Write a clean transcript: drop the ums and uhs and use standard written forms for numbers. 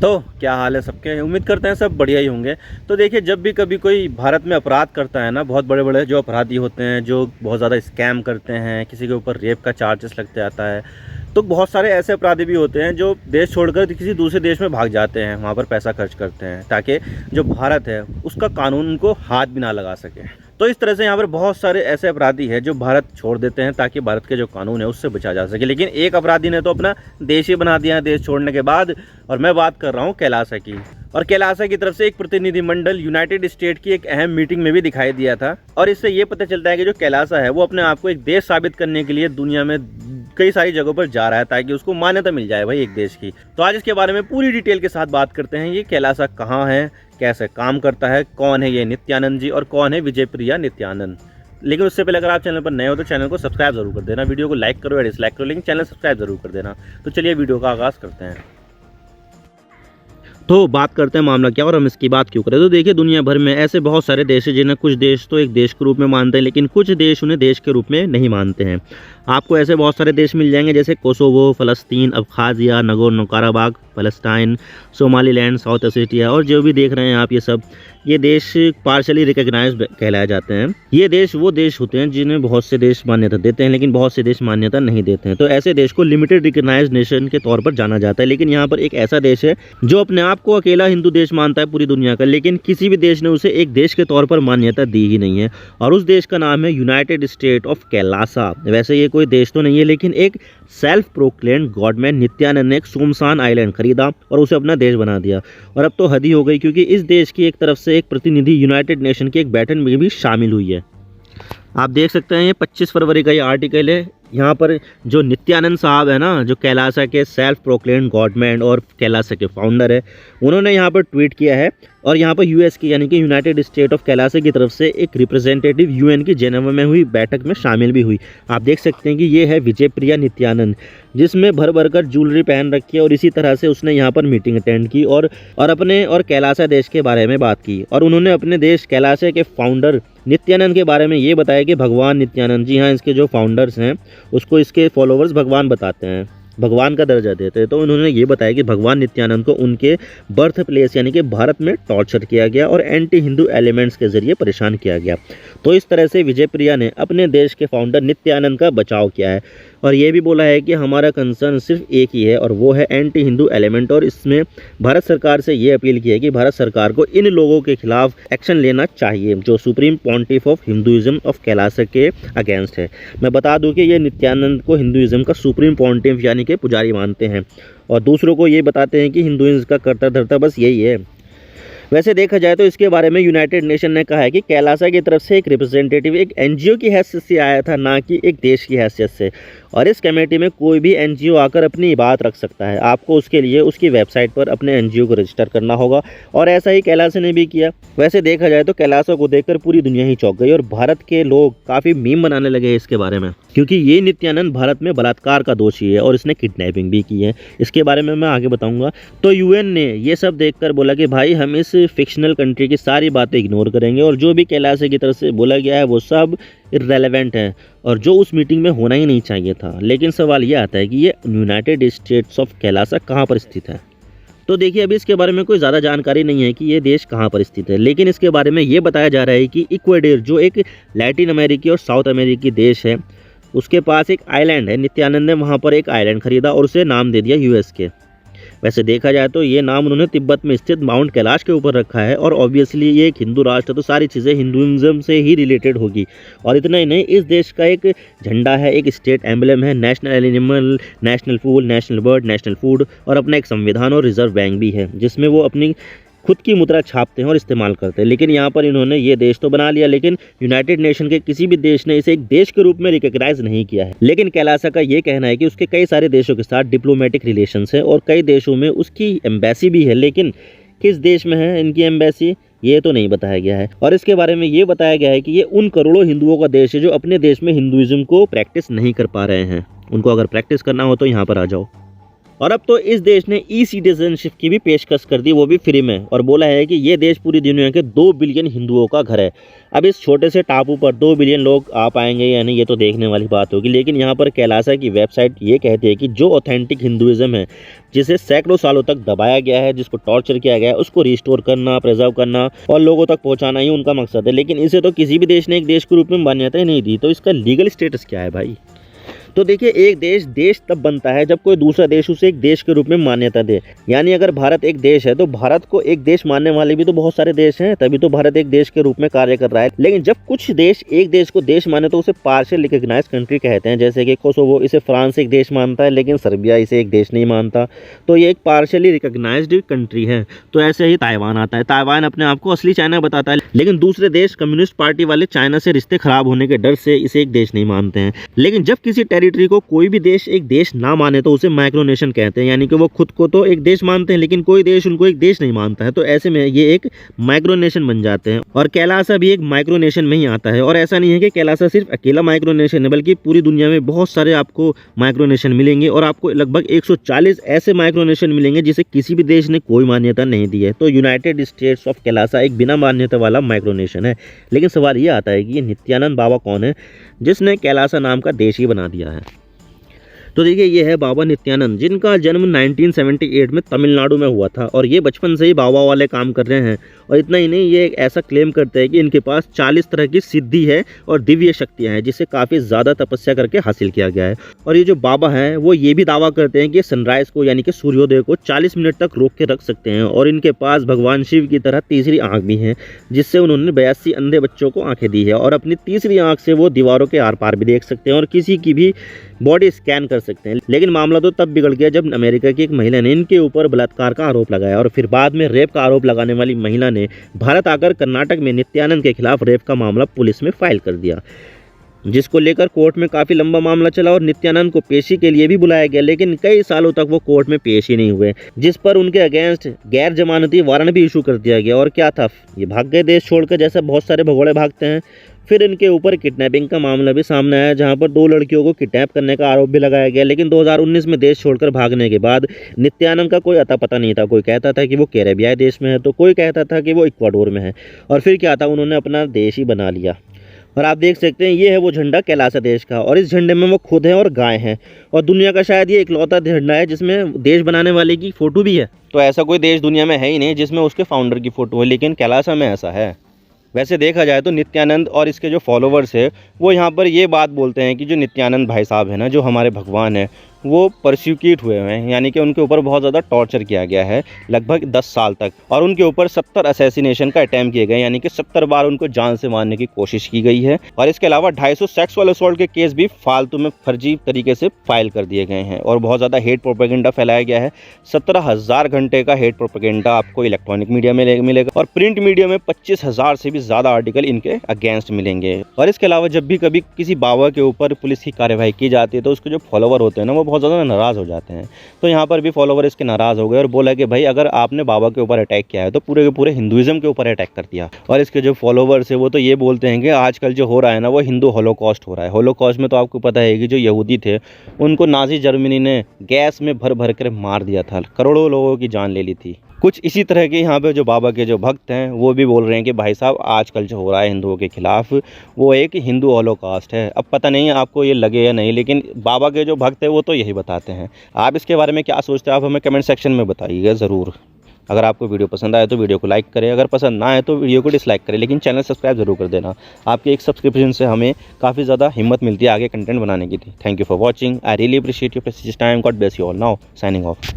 तो क्या हाल है सबके। उम्मीद करते हैं सब बढ़िया ही होंगे। तो देखिए, जब भी कभी कोई भारत में अपराध करता है ना, बहुत बड़े बड़े जो अपराधी होते हैं, जो बहुत ज़्यादा स्कैम करते हैं, किसी के ऊपर रेप का चार्जेस लगते आता है, तो बहुत सारे ऐसे अपराधी भी होते हैं जो देश छोड़कर किसी दूसरे देश में भाग जाते हैं, वहाँ पर पैसा खर्च करते हैं ताकि जो भारत है उसका कानून उनको हाथ भी ना लगा सके। तो इस तरह से यहाँ पर बहुत सारे ऐसे अपराधी हैं जो भारत छोड़ देते हैं ताकि भारत के जो कानून है उससे बचा जा सके। लेकिन एक अपराधी ने तो अपना देश ही बना दिया है देश छोड़ने के बाद, और मैं बात कर रहा हूँ कैलासा की। और कैलासा की तरफ से एक प्रतिनिधिमंडल यूनाइटेड स्टेट की एक अहम मीटिंग में भी दिखाई दिया था। और इससे ये पता चलता है कि जो कैलासा है वो अपने आप को एक देश साबित करने के लिए दुनिया में कई सारी जगहों पर जा रहा है ताकि उसको मान्यता मिल जाए भाई एक देश की। तो आज इसके बारे में पूरी डिटेल के साथ बात करते हैं। ये कैलासा कहाँ है, कैसे काम करता है, कौन है ये नित्यानंद जी और कौन है विजय प्रिया नित्यानंद। लेकिन उससे पहले अगर आप चैनल पर नए हो तो चैनल को सब्सक्राइब जरूर कर देना, वीडियो को लाइक करो या डिसलाइक करो, लेकिन चैनल सब्सक्राइब जरूर कर देना। तो चलिए वीडियो का आगाज़ करते हैं। तो बात करते हैं मामला क्या और हम इसकी बात क्यों करें। तो देखिए, दुनिया भर में ऐसे बहुत सारे देश हैं जिन्हें कुछ देश तो एक देश के रूप में मानते हैं, लेकिन कुछ देश उन्हें देश के रूप में नहीं मानते हैं। आपको ऐसे बहुत सारे देश मिल जाएंगे जैसे कोसोवो, फ़लस्तीन, Abkhazia, Nagorno Karabakh, Palestine, Somaliland, South Ossetia और जो भी देख रहे हैं आप, ये देश पार्शली रिकॉग्नाइज्ड कहलाए जाते हैं। ये देश वो देश होते हैं जिन्हें बहुत से देश मान्यता देते हैं, लेकिन बहुत से देश मान्यता नहीं देते हैं। तो ऐसे देश को लिमिटेड रिकॉग्नाइज्ड नेशन के तौर पर जाना जाता है। लेकिन यहाँ पर एक ऐसा देश है जो अपने आप को अकेला हिंदू देश मानता है पूरी दुनिया का, लेकिन किसी भी देश ने उसे एक देश के तौर पर मान्यता दी ही नहीं है। और उस देश का नाम है यूनाइटेड स्टेट ऑफ कैलासा। वैसे ये कोई देश तो नहीं है, लेकिन एक सेल्फ प्रोक्लेम्ड गॉडमैन नित्यानंद ने एक सुमसान आइलैंड खरीदा और उसे अपना देश बना दिया। और अब तो हद ही हो गई, क्योंकि इस देश की एक तरफ से एक प्रतिनिधि यूनाइटेड नेशन की एक बैठक में भी शामिल हुई है। आप देख सकते हैं ये 25 फरवरी का ये आर्टिकल है। यहाँ पर जो नित्यानंद साहब है ना, जो कैलासा के सेल्फ प्रोक्लेम्ड गॉडमैन और कैलासा के फाउंडर है, उन्होंने यहाँ पर ट्वीट किया है। और यहाँ पर यूएस की यानी कि यूनाइटेड स्टेट ऑफ कैलासा की तरफ से एक रिप्रेजेंटेटिव यूएन की जेनेवा में हुई बैठक में शामिल भी हुई। आप देख सकते हैं कि ये है विजय प्रिया नित्यानंद, जिसमें भर भर कर ज्वेलरी पहन रखी है। और इसी तरह से उसने यहाँ पर मीटिंग अटेंड की और अपने और कैलासा देश के बारे में बात की। और उन्होंने अपने देश कैलासा के फाउंडर नित्यानंद के बारे में ये बताया कि भगवान नित्यानंद, जी हाँ, इसके जो फाउंडर्स हैं उसको इसके फॉलोवर्स भगवान बताते हैं, भगवान का दर्जा देते हैं। तो उन्होंने ये बताया कि भगवान नित्यानंद को उनके बर्थ प्लेस यानी कि भारत में टॉर्चर किया गया और एंटी हिंदू एलिमेंट्स के जरिए परेशान किया गया। तो इस तरह से विजय प्रिया ने अपने देश के फाउंडर नित्यानंद का बचाव किया है। और ये भी बोला है कि हमारा कंसर्न सिर्फ एक ही है और वो है एंटी हिंदू एलिमेंट। और इसमें भारत सरकार से ये अपील की है कि भारत सरकार को इन लोगों के खिलाफ एक्शन लेना चाहिए जो supreme pontiff of Hinduism of Kailasa के अगेंस्ट है। मैं बता दूं कि ये नित्यानंद को हिंदुइज्म का सुप्रीम पॉन्टिफ यानी कि पुजारी मानते हैं और दूसरों को ये बताते हैं कि हिंदुइज्म का कर्ता धर्ता बस यही है। वैसे देखा जाए तो इसके बारे में यूनाइटेड नेशन ने कहा है कि कैलासा की तरफ से एक रिप्रेजेंटेटिव एक एनजीओ की हैसियत से आया था, ना कि एक देश की हैसियत से। और इस कमेटी में कोई भी एनजीओ आकर अपनी बात रख सकता है। आपको उसके लिए उसकी वेबसाइट पर अपने एनजीओ को रजिस्टर करना होगा और ऐसा ही कैलासा ने भी किया। वैसे देखा जाए तो कैलासा को देखकर पूरी दुनिया ही चौंक गई और भारत के लोग काफ़ी मीम बनाने लगे इसके बारे में, क्योंकि ये नित्यानंद भारत में बलात्कार का दोषी है और इसने किडनैपिंग भी की है। इसके बारे में मैं आगे बताऊंगा। तो यूएन ने ये सब देखकर बोला कि भाई हम इस फिक्शनल कंट्री की सारी बातें इग्नोर करेंगे और जो भी कैलासा की तरफ से बोला गया है वो सब इररेलेवेंट है और जो उस मीटिंग में होना ही नहीं चाहिए था। लेकिन सवाल ये आता है कि ये यूनाइटेड स्टेट्स ऑफ कैलासा कहाँ पर स्थित है। तो देखिए, अभी इसके बारे में कोई ज़्यादा जानकारी नहीं है कि ये देश कहाँ पर स्थित है, लेकिन इसके बारे में ये बताया जा रहा है कि इक्वाडोर, जो एक लैटिन अमेरिकी और साउथ अमेरिकी देश है, उसके पास एक आइलैंड है। नित्यानंद ने वहाँ पर एक आइलैंड खरीदा और उसे नाम दे दिया यूएस के। वैसे देखा जाए तो ये नाम उन्होंने तिब्बत में स्थित माउंट कैलाश के ऊपर रखा है और ऑब्वियसली ये एक हिंदू राष्ट्र है तो सारी चीज़ें हिंदुइज्म से ही रिलेटेड होगी। और इतना ही नहीं, इस देश का एक झंडा है, एक स्टेट एम्बलम है, नेशनल एनिमल, नेशनल फूल, नेशनल बर्ड, नेशनल फूड और अपना एक संविधान और रिजर्व बैंक भी है जिसमें वो अपनी खुद की मुद्रा छापते हैं और इस्तेमाल करते हैं। लेकिन यहाँ पर इन्होंने ये देश तो बना लिया, लेकिन यूनाइटेड नेशन के किसी भी देश ने इसे एक देश के रूप में रिकॉग्नाइज नहीं किया है। लेकिन कैलासा का ये कहना है कि उसके कई सारे देशों के साथ डिप्लोमेटिक रिलेशंस है और कई देशों में उसकी एम्बेसी भी है, लेकिन किस देश में है इनकी एम्बेसी ये तो नहीं बताया गया है। और इसके बारे में ये बताया गया है कि ये उन करोड़ों हिंदुओं का देश है जो अपने देश में हिंदुइज्म को प्रैक्टिस नहीं कर पा रहे हैं। उनको अगर प्रैक्टिस करना हो तो यहाँ पर आ जाओ। और अब तो इस देश ने ई सिटीजनशिप की भी पेशकश कर दी, वो भी फ्री में, और बोला है कि ये देश पूरी दुनिया के 2 बिलियन हिंदुओं का घर है। अब इस छोटे से टापू पर 2 बिलियन लोग आ पाएंगे या नहीं, ये तो देखने वाली बात होगी। लेकिन यहाँ पर कैलासा की वेबसाइट ये कहती है कि जो ऑथेंटिक हिंदुइज्म है, जिसे सैकड़ों सालों तक दबाया गया है, जिसको टॉर्चर किया गया है, उसको रिस्टोर करना, प्रिजर्व करना और लोगों तक पहुँचाना ही उनका मकसद है। लेकिन इसे तो किसी भी देश ने एक देश के रूप में मान्यता ही नहीं दी, तो इसका लीगल स्टेटस क्या है भाई? तो देखिए, एक देश तब बनता है जब कोई दूसरा देश उसे एक देश के रूप में मान्यता दे। यानी अगर भारत एक देश है तो भारत को एक देश मानने वाले भी तो बहुत सारे देश हैं, तभी तो भारत एक देश के रूप में कार्य कर रहा है। लेकिन जब कुछ देश एक देश को देश माने तो उसे पार्शियल रिकॉग्नाइज कंट्री कहते हैं। जैसे कि कोसोवो, इसे फ्रांस एक देश मानता है लेकिन सर्बिया इसे एक देश नहीं मानता, तो ये एक पार्शियली रिकॉग्नाइज्ड कंट्री है। तो ऐसे ही ताइवान आता है, ताइवान अपने आप को असली चाइना बताता है, लेकिन दूसरे देश कम्युनिस्ट पार्टी वाले चाइना से रिश्ते खराब होने के डर से इसे एक देश नहीं मानते हैं। लेकिन जब किसी टेरिटरी को कोई भी देश एक देश ना माने तो उसे माइक्रोनेशन कहते हैं। यानी कि वो खुद को तो एक देश मानते हैं लेकिन कोई देश उनको एक देश नहीं मानता है, तो ऐसे में ये एक माइक्रोनेशन बन जाते हैं। और कैलासा भी एक माइक्रोनेशन में ही आता है। और ऐसा नहीं है कि कैलासा सिर्फ अकेला माइक्रोनेशन है, बल्कि पूरी दुनिया में बहुत सारे आपको माइक्रोनेशन मिलेंगे और आपको लगभग 140 ऐसे माइक्रोनेशन मिलेंगे जिसे किसी भी देश ने कोई मान्यता नहीं दी है। तो यूनाइटेड स्टेट्स ऑफ कैलासा एक बिना मान्यता वाला माइक्रोनेशन है। लेकिन सवाल ये आता है कि ये नित्यानंद बाबा कौन है जिसने कैलासा नाम का देश ही बना दिया है? तो देखिए, ये है बाबा नित्यानंद, जिनका जन्म 1978 में तमिलनाडु में हुआ था और ये बचपन से ही बाबा वाले काम कर रहे हैं। और इतना ही नहीं, ये एक ऐसा क्लेम करते हैं कि इनके पास 40 तरह की सिद्धि है और दिव्य शक्तियाँ हैं, जिसे काफ़ी ज़्यादा तपस्या करके हासिल किया गया है। और ये जो बाबा हैं वो ये भी दावा करते हैं कि सनराइज़ को यानी कि सूर्योदय को 40 मिनट तक रोक के रख सकते हैं। और इनके पास भगवान शिव की तरह तीसरी आँख भी है, जिससे उन्होंने 82 अंधे बच्चों को आँखें दी है। और अपनी तीसरी आँख से वो दीवारों के आर पार भी देख सकते हैं और किसी की भी बॉडी स्कैन कर सकते हैं। लेकिन मामला तो तब बिगड़ गया जब अमेरिका की एक महिला ने इनके ऊपर बलात्कार का आरोप लगाया और फिर बाद में रेप का आरोप लगाने वाली महिला ने भारत आकर कर्नाटक में नित्यानंद के खिलाफ रेप का मामला पुलिस में फाइल कर दिया, जिसको लेकर कोर्ट में काफ़ी लंबा मामला चला और नित्यानंद को पेशी के लिए भी बुलाया गया। लेकिन कई सालों तक वो कोर्ट में पेश ही नहीं हुए, जिस पर उनके अगेंस्ट गैर जमानती वारंट भी इशू कर दिया गया। और क्या था, ये भाग गए देश छोड़कर, जैसे बहुत सारे भगोड़े भागते हैं। फिर इनके ऊपर किडनैपिंग का मामला भी सामने आया, जहां पर 2 लड़कियों को किडनैप करने का आरोप भी लगाया गया। लेकिन 2019 में देश छोड़कर भागने के बाद नित्यानंद का कोई अता पता नहीं था। कोई कहता था कि वो कैरेबियाई देश में है, तो कोई कहता था कि वो इक्वाडोर में है। और फिर क्या था, उन्होंने अपना देश ही बना लिया। और आप देख सकते हैं, ये है वो झंडा कैलासा देश का, और इस झंडे में वो खुद हैं और गाय हैं। और दुनिया का शायद ये इकलौता झंडा है जिसमें देश बनाने वाले की फ़ोटो भी है। तो ऐसा कोई देश दुनिया में है ही नहीं जिसमें उसके फाउंडर की फ़ोटो है, लेकिन कैलासा में ऐसा है। वैसे देखा जाए तो नित्यानंद और इसके जो फॉलोवर्स है वो यहाँ पर ये बात बोलते हैं कि जो नित्यानंद भाई साहब है ना, जो हमारे भगवान है, वो परसिक्यूट हुए हैं, यानी कि उनके ऊपर बहुत ज़्यादा टॉर्चर किया गया है लगभग 10 साल तक। और उनके ऊपर 70 असैसिनेशन का अटैम्प्ट किए गए, यानी कि 70 बार उनको जान से मारने की कोशिश की गई है। और इसके अलावा 250 सेक्सुअल असॉल्ट के केस भी फालतू में फर्जी तरीके से फाइल कर दिए गए हैं। और बहुत ज़्यादा हेट प्रोपेगेंडा फैलाया गया है। 17,000 घंटे का हेट प्रोपेगेंडा आपको इलेक्ट्रॉनिक मीडिया में मिलेगा और प्रिंट मीडिया में 25,000 से भी ज़्यादा आर्टिकल इनके अगेंस्ट मिलेंगे। और इसके अलावा जब भी कभी किसी बाबा के ऊपर पुलिस की कार्यवाही की जाती है तो उसके जो फॉलोवर होते हैं ना, वो बहुत ज़्यादा नाराज़ हो जाते हैं। तो यहाँ पर भी फॉलोवर इसके नाराज़ हो गए और बोला कि भाई अगर आपने बाबा के ऊपर अटैक किया है तो पूरे के पूरे हिंदुइज्म के ऊपर अटैक कर दिया। और इसके जो फॉलोवर्स है वो तो ये बोलते हैं कि आजकल जो हो रहा है ना, वो हिंदू होलोकॉस्ट हो रहा है। होलोकॉस्ट में तो आपको पता है कि जो यहूदी थे उनको नाज़ी जर्मनी ने गैस में भर भर कर मार दिया था, करोड़ों लोगों की जान ले ली थी। कुछ इसी तरह के यहाँ पे जो बाबा के जो भक्त हैं वो भी बोल रहे हैं कि भाई साहब आजकल जो हो रहा है हिंदुओं के खिलाफ, वो एक हिंदू होलोकॉस्ट है। अब पता नहीं आपको ये लगे या नहीं, लेकिन बाबा के जो भक्त हैं वो तो यही बताते हैं। आप इसके बारे में क्या सोचते हैं, आप हमें कमेंट सेक्शन में बताइएगा ज़रूर। अगर आपको वीडियो पसंद आए तो वीडियो को लाइक करें, अगर पसंद ना आए तो वीडियो को डिसलाइक करें, लेकिन चैनल सब्सक्राइब जरूर कर देना। आपके एक सब्सक्रिप्शन से हमें काफ़ी ज़्यादा हिम्मत मिलती है आगे कंटेंट बनाने की। Thank you for watching, I really appreciate your precious time. God bless you all. Now signing off.